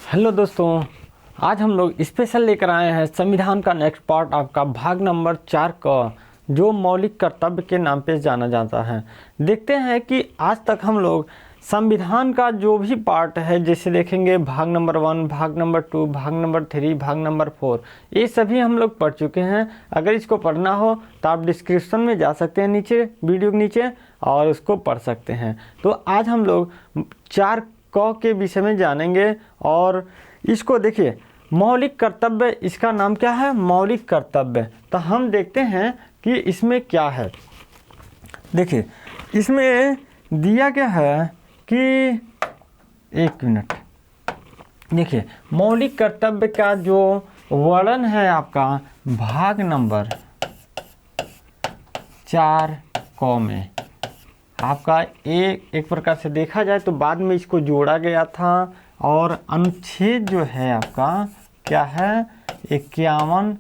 Hello दोस्तों, आज हम लोग स्पेशल लेकर आए हैं संविधान का नेक्स्ट पार्ट, आपका भाग नंबर 4 का, जो मौलिक कर्तव्य के नाम पे जाना जाता है। देखते हैं कि आज तक हम लोग संविधान का जो भी पार्ट है, जैसे देखेंगे भाग नंबर 1, भाग नंबर 2, भाग नंबर 3, भाग नंबर 4, ये सभी हम लोग पढ़ चुके हैं। अगर इसको पढ़ना हो तो आप डिस्क्रिप्शन में जा सकते हैं, नीचे वीडियो के नीचे, और उसको पढ़ सकते हैं। तो आज हम लोग 4 क के विषय में जानेंगे। और इसको देखिए, मौलिक कर्तव्य, इसका नाम क्या है? मौलिक कर्तव्य। तो हम देखते हैं कि इसमें क्या है। देखिए, इसमें दिया क्या है कि एक मिनट, देखिए मौलिक कर्तव्य का जो वर्णन है आपका भाग नंबर 4 क में आपका एक प्रकार से देखा जाए तो बाद में इसको जोड़ा गया था। और अनुच्छेद जो है आपका क्या है? 51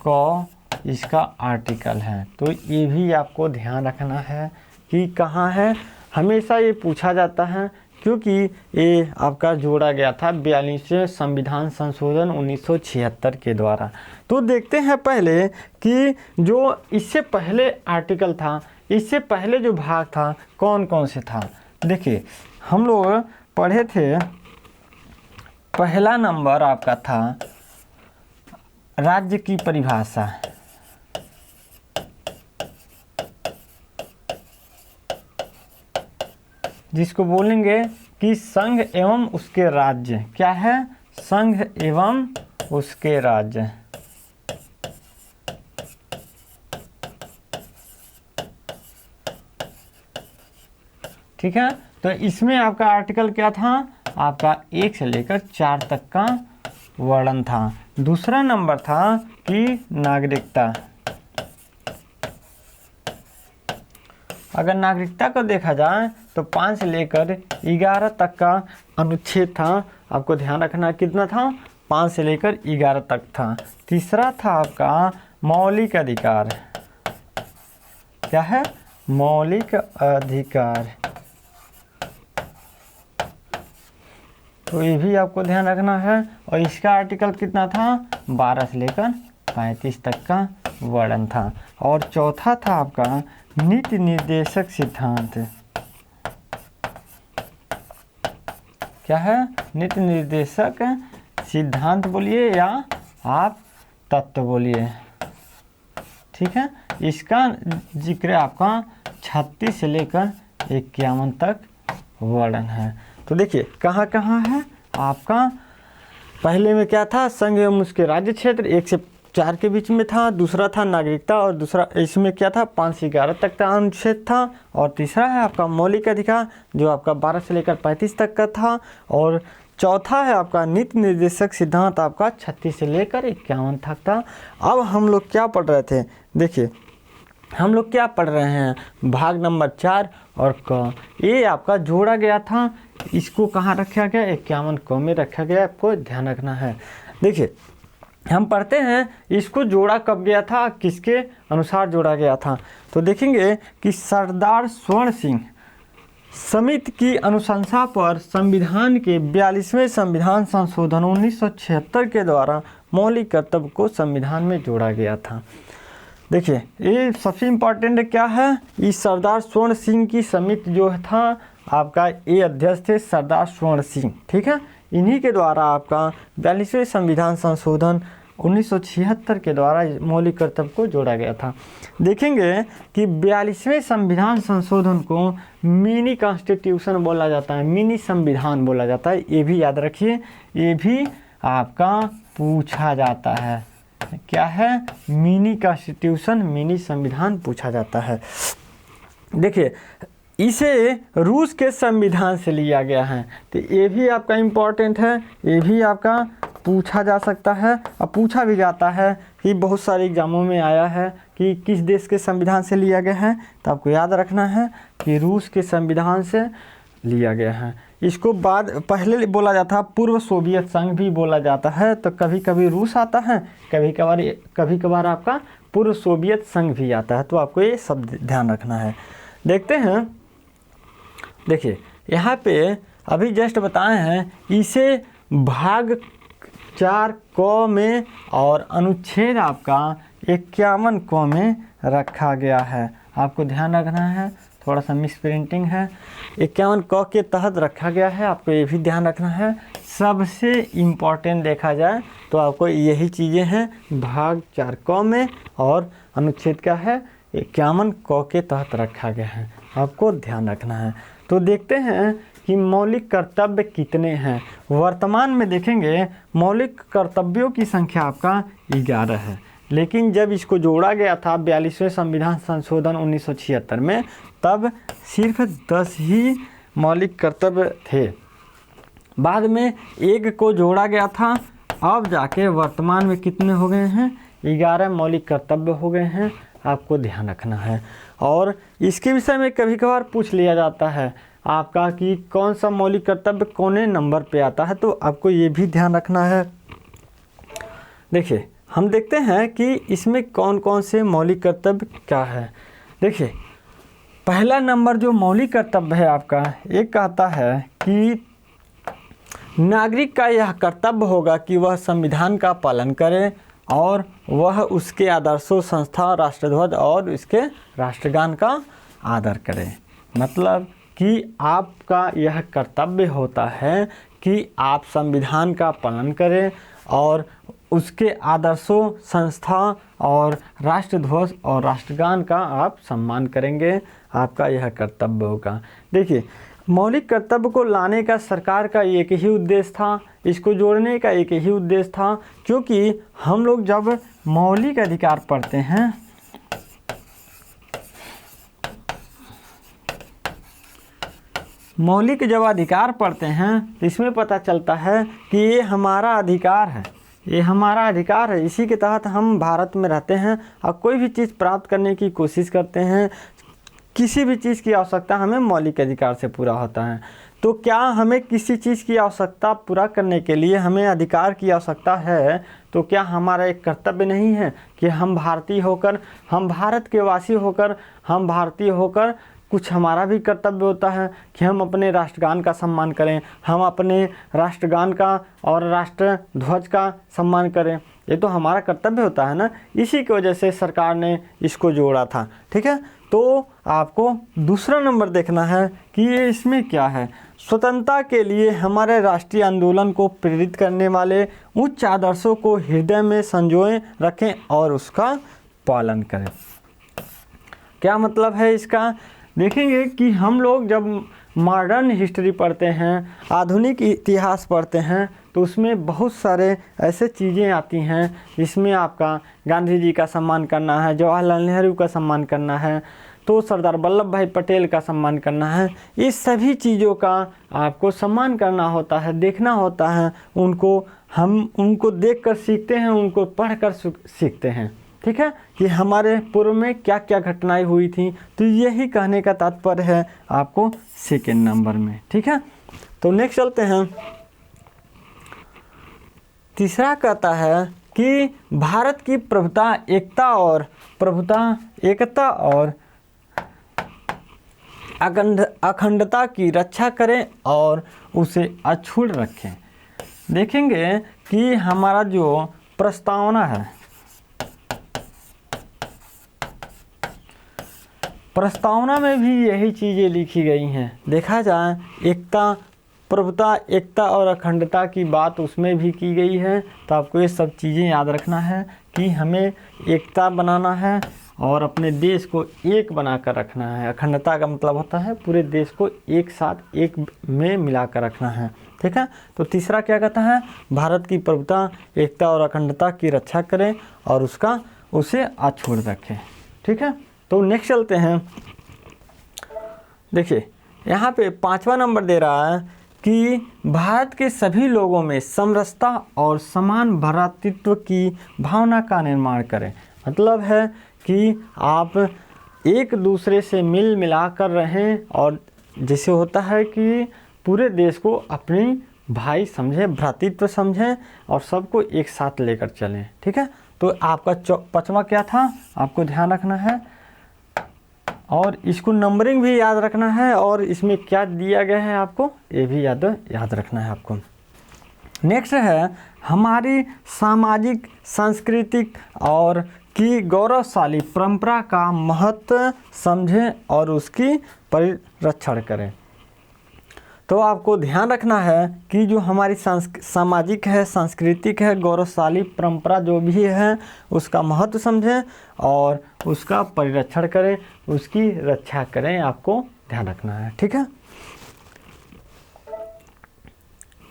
क इसका आर्टिकल है। तो ये भी आपको ध्यान रखना है कि कहाँ है। हमेशा ये पूछा जाता है क्योंकि ये आपका जोड़ा गया था 42वें संविधान संशोधन 1976 के द्वारा। तो देखते हैं पहले कि जो इससे पहले आर्टिकल था, इससे पहले जो भाग था कौन कौन से था। देखिए, हम लोग पढ़े थे, पहला नंबर आपका था राज्य की परिभाषा, जिसको बोलेंगे कि संघ एवं उसके राज्य। क्या है? संघ एवं उसके राज्य। ठीक है, तो इसमें आपका आर्टिकल क्या था? आपका 1 से लेकर 4 तक का वर्णन था। दूसरा नंबर था कि नागरिकता। अगर नागरिकता को देखा जाए तो 5 से लेकर 11 तक का अनुच्छेद था। आपको ध्यान रखना कितना था? 5 से लेकर 11 तक था। तीसरा था आपका मौलिक अधिकार। क्या है? मौलिक अधिकार। तो ये भी आपको ध्यान रखना है। और इसका आर्टिकल कितना था? 12 से लेकर 35 तक का वर्णन था। और चौथा था आपका नीति निर्देशक सिद्धांत। क्या है? नीति निर्देशक सिद्धांत बोलिए या आप तत्व बोलिए। ठीक है, इसका जिक्र आपका 36 से लेकर 51 तक वर्णन है। तो देखिए कहाँ कहाँ है आपका। पहले में क्या था? संघ एवं उसके राज्य क्षेत्र, 1 से 4 के बीच में था। दूसरा था नागरिकता, और दूसरा इसमें क्या था? 5 से 11 तक का अनुच्छेद था। और तीसरा है आपका मौलिक अधिकार, जो आपका 12 से लेकर 35 तक का था। और चौथा है आपका नीति निर्देशक सिद्धांत, आपका 36 से लेकर 51 तक था। अब हम लोग क्या पढ़ रहे थे? देखिए, हम लोग क्या पढ़ रहे हैं? भाग नंबर 4 और क। ये आपका जोड़ा गया था, इसको कहाँ रखा गया? 51 क में रखा गया। आपको ध्यान रखना है। देखिए, हम पढ़ते हैं इसको जोड़ा कब गया था, किसके अनुसार जोड़ा गया था। तो देखेंगे कि सरदार स्वर्ण सिंह समिति की अनुशंसा पर संविधान के 42वें संविधान संशोधन 1976 के द्वारा मौलिक कर्तव्य को संविधान में जोड़ा गया था। देखिए, ये सबसे इम्पॉर्टेंट क्या है? इस सरदार स्वर्ण सिंह की समिति जो था आपका, ये अध्यक्ष थे सरदार स्वर्ण सिंह। ठीक है, इन्हीं के द्वारा आपका 42वें संविधान संशोधन 1976 के द्वारा मौलिक कर्तव्य को जोड़ा गया था। देखेंगे कि 42वें संविधान संशोधन को मिनी कॉन्स्टिट्यूशन बोला जाता है, मिनी संविधान बोला जाता है। ये भी याद रखिए, ये भी आपका पूछा जाता है। क्या है? मिनी कॉन्स्टिट्यूशन, मिनी संविधान पूछा जाता है। देखिए, इसे रूस के संविधान से लिया गया है। तो ये भी आपका इम्पोर्टेंट है, ये भी आपका पूछा जा सकता है और पूछा भी जाता है कि बहुत सारे एग्जामों में आया है कि किस देश के संविधान से लिया गया है। तो आपको याद रखना है कि रूस के संविधान से लिया गया है। इसको बाद पहले बोला जाता है पूर्व सोवियत संघ भी बोला जाता है। तो कभी कभी रूस आता है, कभी कभार आपका पूर्व सोवियत संघ भी आता है। तो आपको ये सब ध्यान रखना है। देखते हैं, देखिए यहाँ पे अभी जस्ट बताए हैं, इसे भाग 4 क में और अनुच्छेद आपका 51 क में रखा गया है। आपको ध्यान रखना है, थोड़ा सा मिस प्रिंटिंग है, 51 क के तहत रखा गया है, आपको ये भी ध्यान रखना है। सबसे इम्पॉर्टेंट देखा जाए तो आपको यही चीज़ें हैं, भाग 4 क में और अनुच्छेद क्या है 51 क के तहत रखा गया है, आपको ध्यान रखना है। तो देखते हैं कि मौलिक कर्तव्य कितने हैं। वर्तमान में देखेंगे मौलिक कर्तव्यों की संख्या आपका 11 है, लेकिन जब इसको जोड़ा गया था 42वें संविधान संशोधन 1976 में, तब सिर्फ 10 ही मौलिक कर्तव्य थे। बाद में एक को जोड़ा गया था, अब जाके वर्तमान में कितने हो गए हैं 11 मौलिक कर्तव्य हो गए हैं, आपको ध्यान रखना है। और इसके विषय में कभी कभार पूछ लिया जाता है आपका कि कौन सा मौलिक कर्तव्य कौने नंबर पे आता है, तो आपको ये भी ध्यान रखना है। देखिए हम देखते हैं कि इसमें कौन कौन से मौलिक कर्तव्य क्या है। देखिए पहला नंबर जो मौलिक कर्तव्य है आपका, एक कहता है कि नागरिक का यह कर्तव्य होगा कि वह संविधान का पालन करे और वह उसके आदर्शों, संस्था, राष्ट्रध्वज और इसके राष्ट्रगान का आदर करे। मतलब कि आपका यह कर्तव्य होता है कि आप संविधान का पालन करें और उसके आदर्शों, संस्था और राष्ट्रध्वज और राष्ट्रगान का आप सम्मान करेंगे, आपका यह कर्तव्य होगा। देखिए मौलिक कर्तव्य को लाने का सरकार का एक ही उद्देश्य था, इसको जोड़ने का एक ही उद्देश्य था, क्योंकि हम लोग जब मौलिक अधिकार पढ़ते हैं मौलिक जब अधिकार पढ़ते हैं तो इसमें पता चलता है कि ये हमारा अधिकार है, ये हमारा अधिकार है, इसी के तहत हम भारत में रहते हैं और कोई भी चीज़ प्राप्त करने की कोशिश करते हैं, किसी भी चीज़ की आवश्यकता हमें मौलिक अधिकार से पूरा होता है। तो क्या हमें किसी चीज़ की आवश्यकता पूरा करने के लिए हमें अधिकार की आवश्यकता है, तो क्या हमारा एक कर्तव्य नहीं है कि हम भारतीय होकर, हम भारत के वासी होकर, हम भारतीय होकर कुछ हमारा भी कर्तव्य होता है कि हम अपने राष्ट्रगान का सम्मान करें, हम अपने राष्ट्रगान का और राष्ट्र ध्वज का सम्मान करें, ये तो हमारा कर्तव्य होता है ना। इसी की वजह से सरकार ने इसको जोड़ा था, ठीक है। तो आपको दूसरा नंबर देखना है कि ये इसमें क्या है। स्वतंत्रता के लिए हमारे राष्ट्रीय आंदोलन को प्रेरित करने वाले उच्च आदर्शों को हृदय में संजोए रखें और उसका पालन करें। क्या मतलब है इसका, देखेंगे कि हम लोग जब मॉडर्न हिस्ट्री पढ़ते हैं, आधुनिक इतिहास पढ़ते हैं, तो उसमें बहुत सारे ऐसे चीज़ें आती हैं जिसमें आपका गांधी जी का सम्मान करना है, जवाहरलाल नेहरू का सम्मान करना है, तो सरदार वल्लभ भाई पटेल का सम्मान करना है। इस सभी चीज़ों का आपको सम्मान करना होता है, देखना होता है उनको, हम उनको देखकर सीखते हैं, उनको पढ़कर सीखते हैं, ठीक है, कि हमारे पूर्व में क्या क्या घटनाएं हुई थी। तो यही कहने का तात्पर्य है आपको सेकेंड नंबर में, ठीक है। तो नेक्स्ट चलते हैं। तीसरा कहता है कि भारत की एकता और अखंडता की रक्षा करें और उसे अक्षुण्ण रखें। देखेंगे कि हमारा जो प्रस्तावना है, प्रस्तावना में भी यही चीज़ें लिखी गई हैं। देखा जाए एकता और अखंडता की बात उसमें भी की गई है। तो आपको ये सब चीज़ें याद रखना है कि हमें एकता बनाना है और अपने देश को एक बनाकर रखना है। अखंडता का मतलब होता है पूरे देश को एक साथ एक में मिलाकर रखना है, ठीक है। तो तीसरा क्या कहता है, भारत की प्रभुता, एकता और अखंडता की रक्षा करें और उसे अक्षुण्ण रखें, ठीक है। तो नेक्स्ट चलते हैं। देखिए यहाँ पे 5वां नंबर दे रहा है कि भारत के सभी लोगों में समरसता और समान भ्रातृत्व की भावना का निर्माण करें। मतलब है कि आप एक दूसरे से मिल मिला कर रहें और जैसे होता है कि पूरे देश को अपनी भाई समझें, भ्रातृत्व समझें और सबको एक साथ लेकर चलें, ठीक है। तो आपका 5वां क्या था, आपको ध्यान रखना है और इसको नंबरिंग भी याद रखना है और इसमें क्या दिया गया है आपको ये भी याद रखना है आपको। नेक्स्ट है हमारी सामाजिक, सांस्कृतिक और की गौरवशाली परंपरा का महत्व समझें और उसकी परिरक्षण करें। तो आपको ध्यान रखना है कि जो हमारी सामाजिक है, सांस्कृतिक है, गौरवशाली परंपरा जो भी है उसका महत्व समझें और उसका परिरक्षण करें, उसकी रक्षा करें, आपको ध्यान रखना है। ठीक है।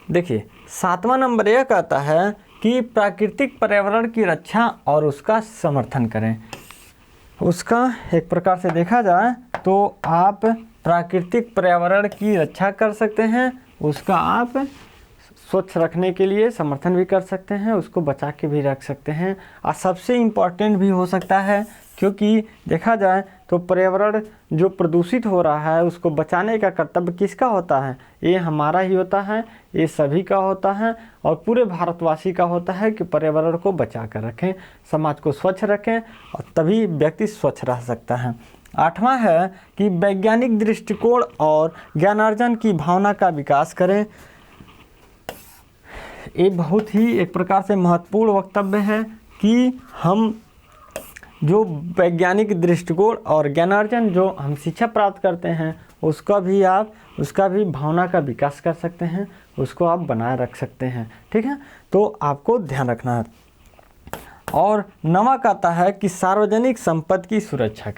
देखिए 7वां नंबर यह कहता है कि प्राकृतिक पर्यावरण की रक्षा और उसका समर्थन करें। उसका एक प्रकार से देखा जाए तो आप प्राकृतिक पर्यावरण की रक्षा कर सकते हैं, उसका आप स्वच्छ रखने के लिए समर्थन भी कर सकते हैं, उसको बचा के भी रख सकते हैं और सबसे इम्पॉर्टेंट भी हो सकता है, क्योंकि देखा जाए तो पर्यावरण जो प्रदूषित हो रहा है उसको बचाने का कर्तव्य किसका होता है? ये हमारा ही होता है, ये सभी का होता है और पूरे भारतवासी का होता है कि पर्यावरण को बचा कर रखें, समाज को स्वच्छ रखें और तभी व्यक्ति स्वच्छ रह सकता है। 8वां है कि वैज्ञानिक दृष्टिकोण और ज्ञानार्जन की भावना का विकास करें। ये बहुत ही एक प्रकार से महत्वपूर्ण वक्तव्य है कि हम जो वैज्ञानिक दृष्टिकोण और ज्ञानार्जन जो हम शिक्षा प्राप्त करते हैं उसका भी भावना का विकास कर सकते हैं, उसको आप बनाए रख सकते हैं। ठीक है, तो आपको ध्यान रखना है। और 9वां कहता है कि सार्वजनिक संपत्ति की सुरक्षा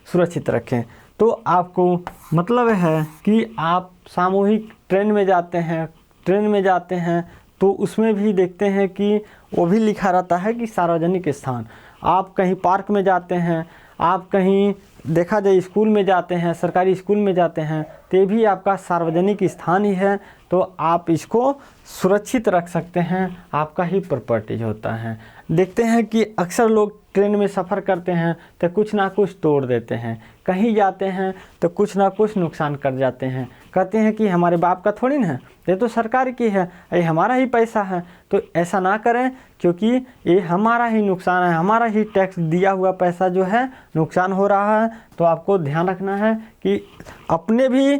सुरक्षित रखें। तो आपको मतलब है कि आप सामूहिक ट्रेन में जाते हैं तो उसमें भी देखते हैं कि वो भी लिखा रहता है कि सार्वजनिक स्थान। आप कहीं पार्क में जाते हैं, आप कहीं देखा जाए स्कूल में जाते हैं, सरकारी स्कूल में जाते हैं, तो ये भी आपका सार्वजनिक स्थान ही है, तो आप इसको सुरक्षित रख सकते हैं, आपका ही प्रॉपर्टी होता है। देखते हैं कि अक्सर लोग ट्रेन में सफ़र करते हैं तो कुछ ना कुछ तोड़ देते हैं, कहीं जाते हैं तो कुछ ना कुछ नुकसान कर जाते हैं, कहते हैं कि हमारे बाप का थोड़ी ना है, ये तो सरकार की है, ये हमारा ही पैसा है। तो ऐसा ना करें, क्योंकि ये हमारा ही नुकसान है, हमारा ही टैक्स दिया हुआ पैसा जो है नुकसान हो रहा है। तो आपको ध्यान रखना है कि अपने भी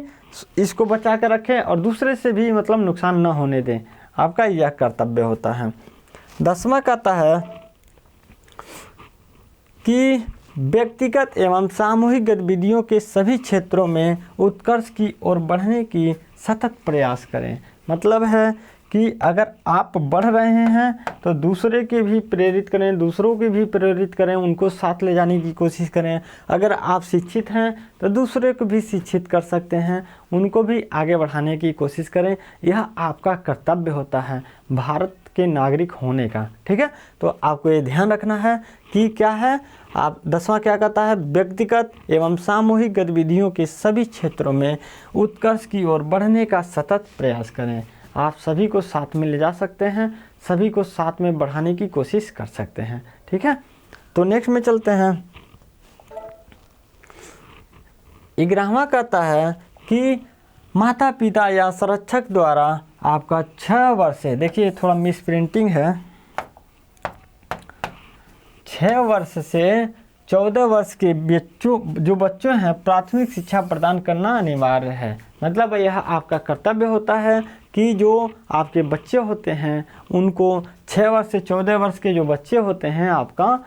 इसको बचा कर रखें और दूसरे से भी मतलब नुकसान न होने दें, आपका यह कर्तव्य होता है। 10वां कहता है कि व्यक्तिगत एवं सामूहिक गतिविधियों के सभी क्षेत्रों में उत्कर्ष की ओर बढ़ने की सतत प्रयास करें। मतलब है कि अगर आप बढ़ रहे हैं तो दूसरों के भी प्रेरित करें, उनको साथ ले जाने की कोशिश करें। अगर आप शिक्षित हैं तो दूसरे को भी शिक्षित कर सकते हैं, उनको भी आगे बढ़ाने की कोशिश करें। यह आपका कर्तव्य होता है भारत के नागरिक होने का। ठीक है, तो आपको ये ध्यान रखना है कि क्या है, आप 10वां क्या कहता है, व्यक्तिगत एवं सामूहिक गतिविधियों के सभी क्षेत्रों में उत्कर्ष की ओर बढ़ने का सतत प्रयास करें। आप सभी को साथ में ले जा सकते हैं, सभी को साथ में बढ़ाने की कोशिश कर सकते हैं। ठीक है, तो नेक्स्ट में चलते हैं। 11वां कहता है कि माता पिता या संरक्षक द्वारा आपका 6 वर्ष से, देखिए थोड़ा मिस प्रिंटिंग है, 6 वर्ष से 14 वर्ष के बच्चों हैं प्राथमिक शिक्षा प्रदान करना अनिवार्य है। मतलब यह आपका कर्तव्य होता है कि जो आपके बच्चे होते हैं उनको 6 वर्ष से 14 वर्ष के जो बच्चे होते हैं आपका,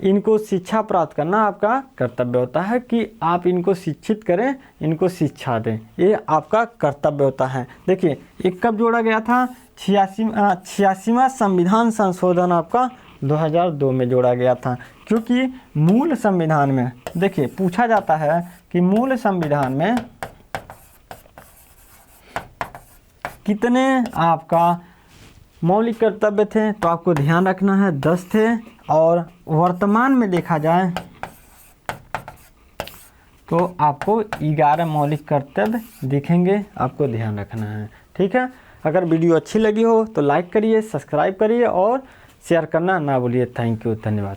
इनको शिक्षा प्राप्त करना आपका कर्तव्य होता है कि आप इनको शिक्षित करें, इनको शिक्षा दें, ये आपका कर्तव्य होता है। देखिए ये कब जोड़ा गया था, 86वां संविधान संशोधन आपका 2002 में जोड़ा गया था। क्योंकि मूल संविधान में देखिए पूछा जाता है कि मूल संविधान में कितने आपका मौलिक कर्तव्य थे, तो आपको ध्यान रखना है 10 थे, और वर्तमान में देखा जाए तो आपको 11 मौलिक कर्तव्य दिखेंगे, आपको ध्यान रखना है। ठीक है, अगर वीडियो अच्छी लगी हो तो लाइक करिए, सब्सक्राइब करिए और शेयर करना ना भूलिए। थैंक यू, धन्यवाद।